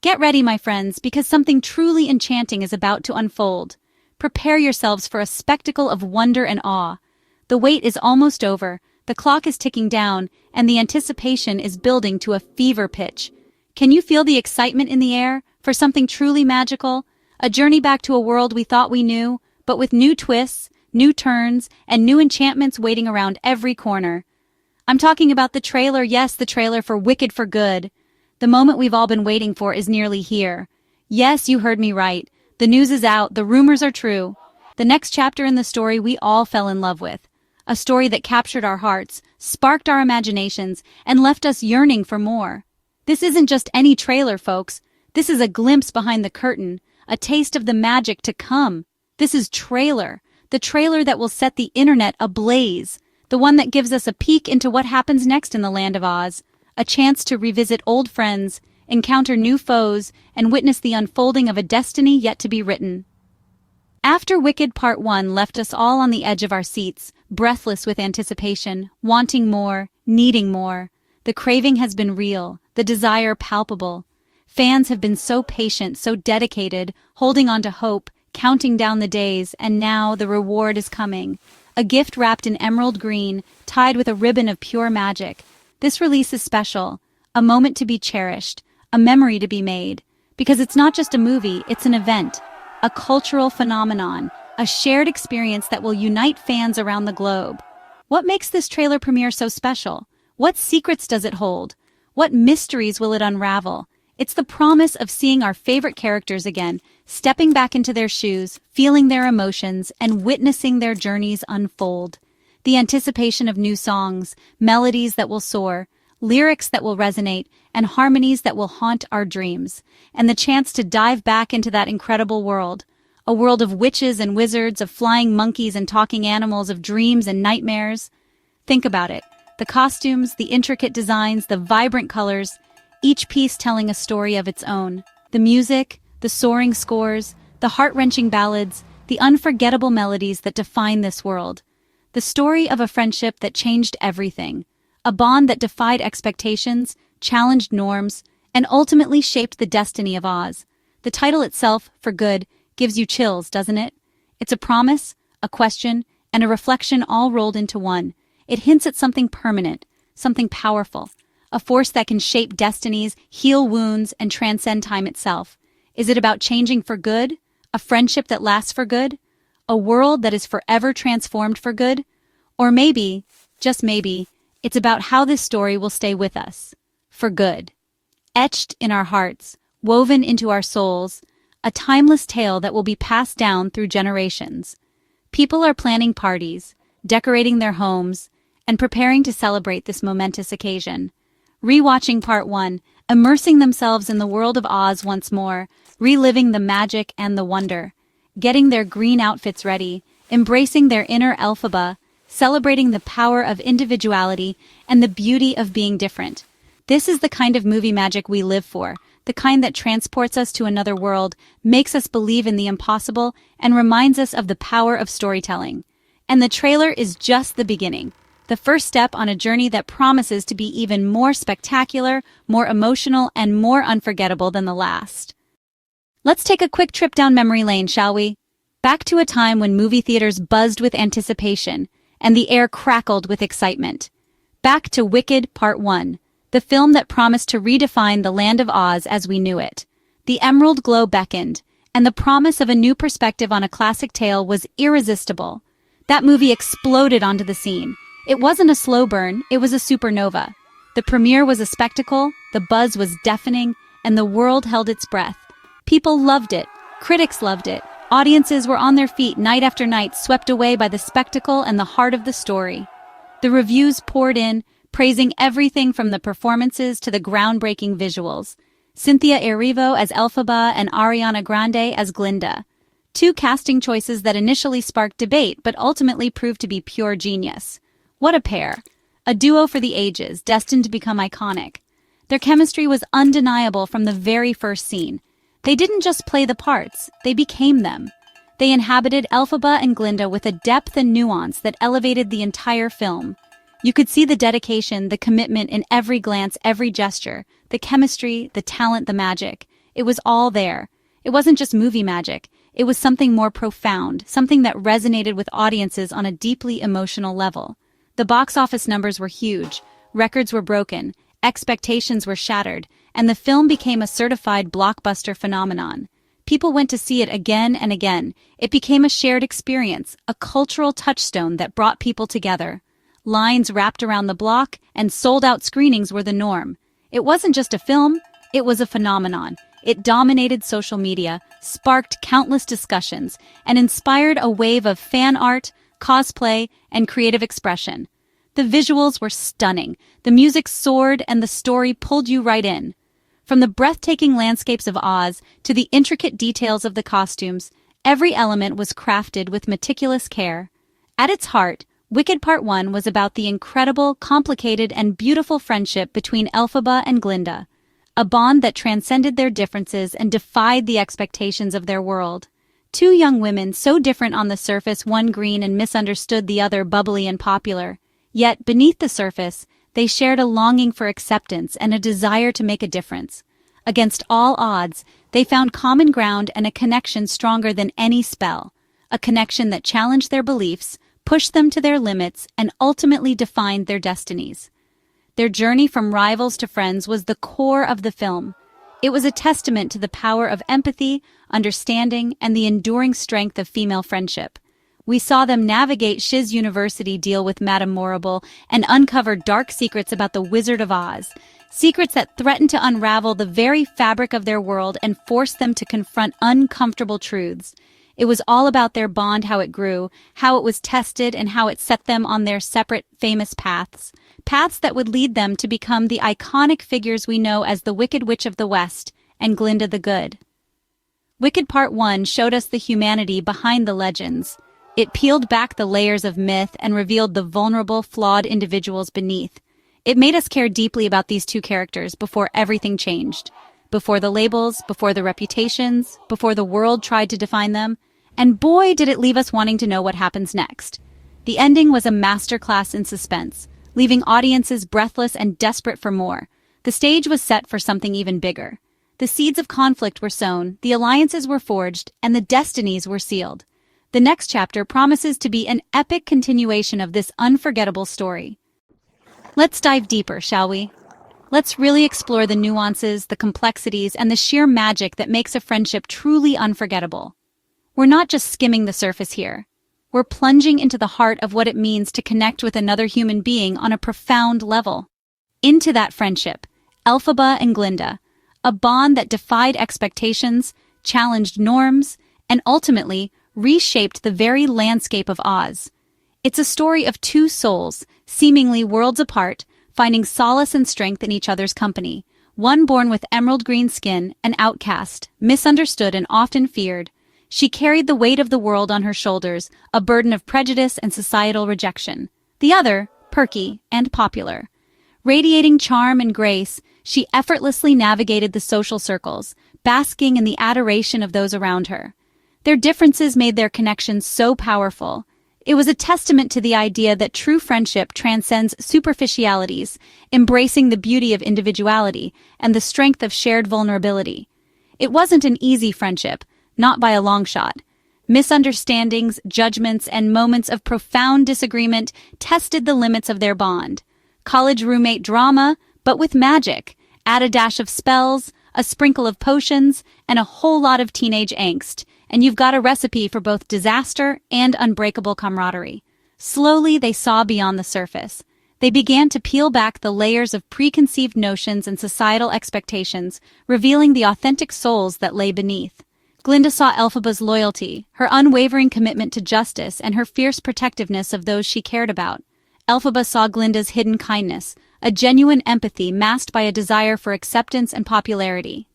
Get ready, my friends, because something truly enchanting is about to unfold. Prepare yourselves for a spectacle of wonder and awe. The wait is almost over, the clock is ticking down, and the anticipation is building to a fever pitch. Can you feel the excitement in the air for something truly magical? A journey back to a world we thought we knew, but with new twists, new turns, and new enchantments waiting around every corner. I'm talking about the trailer, yes, the trailer for Wicked for Good. The moment we've all been waiting for is nearly here. Yes, you heard me right. The news is out, the rumors are true. The next chapter in the story we all fell in love with. A story that captured our hearts, sparked our imaginations, and left us yearning for more. This isn't just any trailer, folks. This is a glimpse behind the curtain, a taste of the magic to come. This is Trailer, the trailer that will set the internet ablaze, the one that gives us a peek into what happens next in the Land of Oz, a chance to revisit old friends, encounter new foes, and witness the unfolding of a destiny yet to be written. After Wicked Part 1 left us all on the edge of our seats, breathless with anticipation, wanting more, needing more, the craving has been real, the desire palpable. Fans have been so patient, so dedicated, holding on to hope, counting down the days, and now the reward is coming. A gift wrapped in emerald green, tied with a ribbon of pure magic. This release is special, a moment to be cherished, a memory to be made, because it's not just a movie, it's an event, a cultural phenomenon, a shared experience that will unite fans around the globe. What makes this trailer premiere so special? What secrets does it hold? What mysteries will it unravel? It's the promise of seeing our favorite characters again, stepping back into their shoes, feeling their emotions, and witnessing their journeys unfold. The anticipation of new songs, melodies that will soar, lyrics that will resonate, and harmonies that will haunt our dreams. And the chance to dive back into that incredible world. A world of witches and wizards, of flying monkeys and talking animals, of dreams and nightmares. Think about it. The costumes, the intricate designs, the vibrant colors, each piece telling a story of its own. The music, the soaring scores, the heart-wrenching ballads, the unforgettable melodies that define this world. The story of a friendship that changed everything. A bond that defied expectations, challenged norms, and ultimately shaped the destiny of Oz. The title itself, For Good, gives you chills, doesn't it? It's a promise, a question, and a reflection all rolled into one. It hints at something permanent, something powerful. A force that can shape destinies, heal wounds, and transcend time itself. Is it about changing for good? A friendship that lasts for good? A world that is forever transformed for good? Or maybe, just maybe, it's about how this story will stay with us. For good. Etched in our hearts, woven into our souls, a timeless tale that will be passed down through generations. People are planning parties, decorating their homes, and preparing to celebrate this momentous occasion. Rewatching Part 1, immersing themselves in the world of Oz once more, reliving the magic and the wonder, getting their green outfits ready, embracing their inner Elphaba, celebrating the power of individuality and the beauty of being different. This is the kind of movie magic we live for, the kind that transports us to another world, makes us believe in the impossible, and reminds us of the power of storytelling. And the trailer is just the beginning. The first step on a journey that promises to be even more spectacular, more emotional, and more unforgettable than the last. Let's take a quick trip down memory lane, shall we? Back to a time when movie theaters buzzed with anticipation, and the air crackled with excitement. Back to Wicked Part 1, the film that promised to redefine the Land of Oz as we knew it. The emerald glow beckoned, and the promise of a new perspective on a classic tale was irresistible. That movie exploded onto the scene. It wasn't a slow burn, it was a supernova. The premiere was a spectacle, the buzz was deafening, and the world held its breath. People loved it, critics loved it, audiences were on their feet night after night, swept away by the spectacle and the heart of the story. The reviews poured in, praising everything from the performances to the groundbreaking visuals. Cynthiaerivo as Elphaba and Arianagrande as Glinda. Two casting choices that initially sparked debate but ultimately proved to be pure genius. What a pair. A duo for the ages, destined to become iconic. Their chemistry was undeniable from the very first scene. They didn't just play the parts, they became them. They inhabited Elphaba and Glinda with a depth and nuance that elevated the entire film. You could see the dedication, the commitment in every glance, every gesture, the chemistry, the talent, the magic. It was all there. It wasn't just movie magic. It was something more profound, something that resonated with audiences on a deeply emotional level. The box office numbers were huge, records were broken, expectations were shattered, and the film became a certified blockbuster phenomenon. People went to see it again and again. It became a shared experience, a cultural touchstone that brought people together. Lines wrapped around the block and sold-out screenings were the norm. It wasn't just a film, it was a phenomenon. It dominated social media, sparked countless discussions, and inspired a wave of fan art, cosplay, and creative expression. The visuals were stunning, the music soared, and the story pulled you right in. From the breathtaking landscapes of Oz to the intricate details of the costumes, every element was crafted with meticulous care. At its heart, Wicked Part 1 was about the incredible, complicated, and beautiful friendship between Elphaba and Glinda, a bond that transcended their differences and defied the expectations of their world. Two young women, so different on the surface, one green and misunderstood, the other bubbly and popular. Yet, beneath the surface, they shared a longing for acceptance and a desire to make a difference. Against all odds, they found common ground and a connection stronger than any spell, a connection that challenged their beliefs, pushed them to their limits, and ultimately defined their destinies. Their journey from rivals to friends was the core of the film. It was a testament to the power of empathy, understanding, and the enduring strength of female friendship. We saw them navigate Shiz University, deal with Madame Morrible, and uncover dark secrets about the Wizard of Oz, secrets that threatened to unravel the very fabric of their world and force them to confront uncomfortable truths. It was all about their bond, how it grew, how it was tested, and how it set them on their separate, famous paths. Paths that would lead them to become the iconic figures we know as the Wicked Witch of the West and Glinda the Good. Wicked Part 1 showed us the humanity behind the legends. It peeled back the layers of myth and revealed the vulnerable, flawed individuals beneath. It made us care deeply about these two characters before everything changed. Before the labels, before the reputations, before the world tried to define them. And boy, did it leave us wanting to know what happens next. The ending was a masterclass in suspense, leaving audiences breathless and desperate for more. The stage was set for something even bigger. The seeds of conflict were sown, the alliances were forged, and the destinies were sealed. The next chapter promises to be an epic continuation of this unforgettable story. Let's dive deeper, shall we? Let's really explore the nuances, the complexities, and the sheer magic that makes a friendship truly unforgettable. We're not just skimming the surface here. We're plunging into the heart of what it means to connect with another human being on a profound level. Into that friendship, Elphaba and Glinda, a bond that defied expectations, challenged norms, and ultimately reshaped the very landscape of Oz. It's a story of two souls, seemingly worlds apart, finding solace and strength in each other's company. One born with emerald green skin, an outcast, misunderstood and often feared. She carried the weight of the world on her shoulders, a burden of prejudice and societal rejection. The other, perky and popular. Radiating charm and grace, she effortlessly navigated the social circles, basking in the adoration of those around her. Their differences made their connection so powerful. It was a testament to the idea that true friendship transcends superficialities, embracing the beauty of individuality and the strength of shared vulnerability. It wasn't an easy friendship, not by a long shot. Misunderstandings, judgments, and moments of profound disagreement tested the limits of their bond. College roommate drama, but with magic. Add a dash of spells, a sprinkle of potions, and a whole lot of teenage angst, and you've got a recipe for both disaster and unbreakable camaraderie. Slowly, they saw beyond the surface. They began to peel back the layers of preconceived notions and societal expectations, revealing the authentic souls that lay beneath. Glinda saw Elphaba's loyalty, her unwavering commitment to justice, and her fierce protectiveness of those she cared about. Elphaba saw Glinda's hidden kindness, a genuine empathy masked by a desire for acceptance and popularity.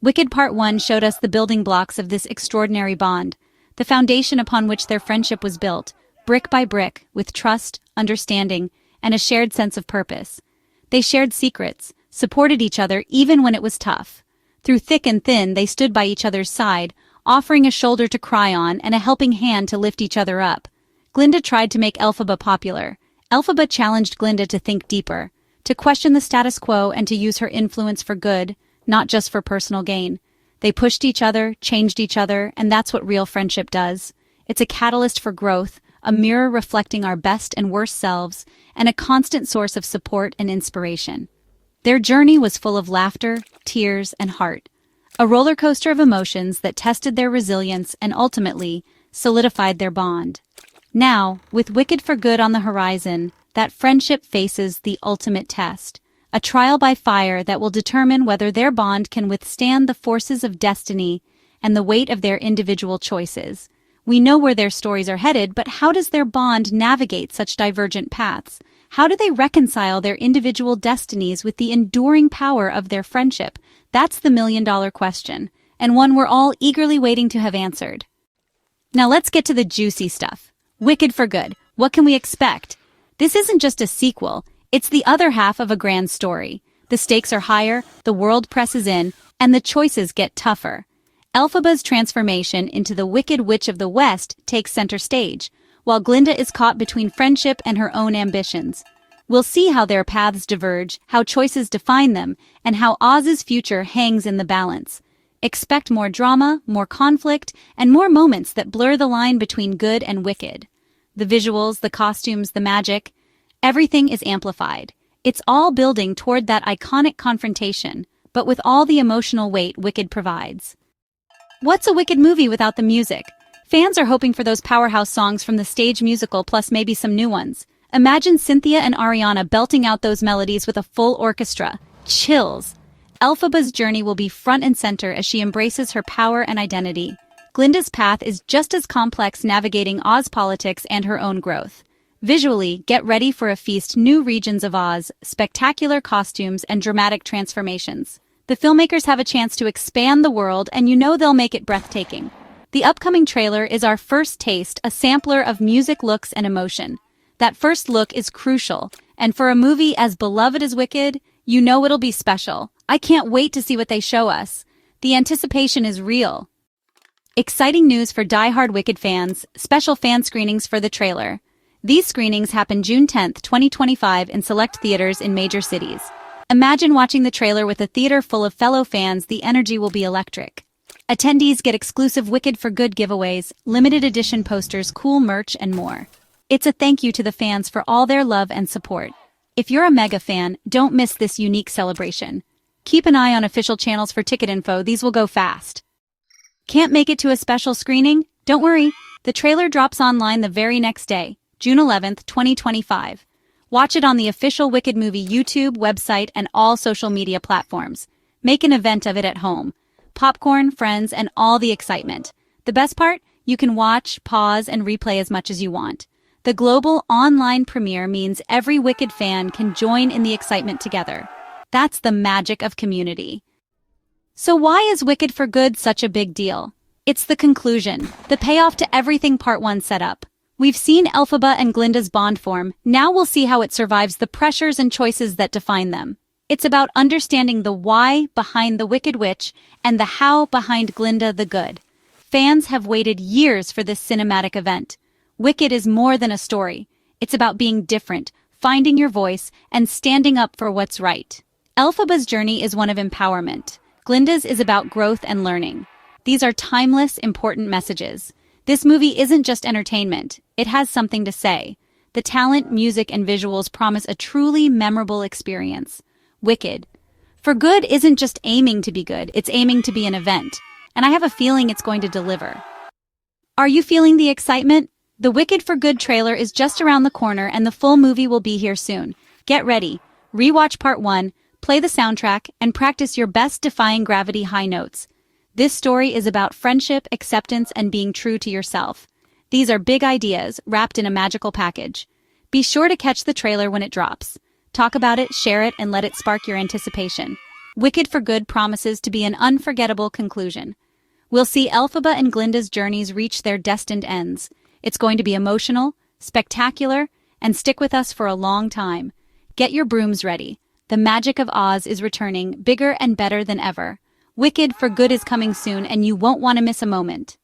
Wicked Part 1 showed us the building blocks of this extraordinary bond, the foundation upon which their friendship was built, brick by brick, with trust, understanding, and a shared sense of purpose. They shared secrets, supported each other even when it was tough. Through thick and thin, they stood by each other's side, offering a shoulder to cry on and a helping hand to lift each other up. Glinda tried to make Elphaba popular. Elphaba challenged Glinda to think deeper, to question the status quo and to use her influence for good, not just for personal gain. They pushed each other, changed each other, and that's what real friendship does. It's a catalyst for growth, a mirror reflecting our best and worst selves, and a constant source of support and inspiration. Their journey was full of laughter, tears, and heart. A roller coaster of emotions that tested their resilience and ultimately solidified their bond. Now, with Wicked for Good on the horizon, that friendship faces the ultimate test, a trial by fire that will determine whether their bond can withstand the forces of destiny and the weight of their individual choices. We know where their stories are headed, but how does their bond navigate such divergent paths? How do they reconcile their individual destinies with the enduring power of their friendship? That's the million-dollar question, and one we're all eagerly waiting to have answered. Now let's get to the juicy stuff. Wicked for Good. What can we expect? This isn't just a sequel, it's the other half of a grand story. The stakes are higher, the world presses in, and the choices get tougher. Elphaba's transformation into the Wicked Witch of the West takes center stage, while Glinda is caught between friendship and her own ambitions. We'll see how their paths diverge, how choices define them, and how Oz's future hangs in the balance. Expect more drama, more conflict, and more moments that blur the line between good and wicked. The visuals, the costumes, the magic, everything is amplified. It's all building toward that iconic confrontation, but with all the emotional weight Wicked provides. What's a Wicked movie without the music? Fans are hoping for those powerhouse songs from the stage musical plus maybe some new ones. Imagine Cynthia and Ariana belting out those melodies with a full orchestra. Chills! Elphaba's journey will be front and center as she embraces her power and identity. Glinda's path is just as complex, navigating Oz politics and her own growth. Visually, get ready for a feast: new regions of Oz, spectacular costumes, and dramatic transformations. The filmmakers have a chance to expand the world, and you know they'll make it breathtaking. The upcoming trailer is our first taste, a sampler of music, looks, and emotion. That first look is crucial, and for a movie as beloved as Wicked, you know it'll be special. I can't wait to see what they show us. The anticipation is real. Exciting news for die-hard Wicked fans: special fan screenings for the trailer. These screenings happen June 10th, 2025 in select theaters in major cities. Imagine watching the trailer with a theater full of fellow fans. The energy will be electric. Attendees get exclusive Wicked for Good giveaways, limited edition posters, cool merch, and more. It's a thank you to the fans for all their love and support. If you're a mega fan, don't miss this unique celebration. Keep an eye on official channels for ticket info, these will go fast. Can't make it to a special screening? Don't worry, the trailer drops online the very next day, June 11th, 2025. Watch it on the official Wicked Movie YouTube, website, and all social media platforms. Make an event of it at home. Popcorn, friends, and all the excitement. The best part? You can watch, pause, and replay as much as you want. The global online premiere means every Wicked fan can join in the excitement together. That's the magic of community. So why is Wicked for Good such a big deal? It's the conclusion, the payoff to everything Part 1 set up. We've seen Elphaba and Glinda's bond form, now we'll see how it survives the pressures and choices that define them. It's about understanding the why behind the Wicked Witch and the how behind Glinda the Good. Fans have waited years for this cinematic event. Wicked is more than a story. It's about being different, finding your voice, and standing up for what's right. Elphaba's journey is one of empowerment. Glinda's is about growth and learning. These are timeless, important messages. This movie isn't just entertainment. It has something to say. The talent, music, and visuals promise a truly memorable experience. Wicked for Good isn't just aiming to be good, it's aiming to be an event. And I have a feeling it's going to deliver. Are you feeling the excitement? The Wicked for Good trailer is just around the corner and the full movie will be here soon. Get ready, rewatch Part 1, play the soundtrack, and practice your best defying gravity high notes. This story is about friendship, acceptance, and being true to yourself. These are big ideas wrapped in a magical package. Be sure to catch the trailer when it drops. Talk about it, share it, and let it spark your anticipation. Wicked for Good promises to be an unforgettable conclusion. We'll see Elphaba and Glinda's journeys reach their destined ends. It's going to be emotional, spectacular, and stick with us for a long time. Get your brooms ready. The magic of Oz is returning, bigger and better than ever. Wicked for Good is coming soon, and you won't want to miss a moment.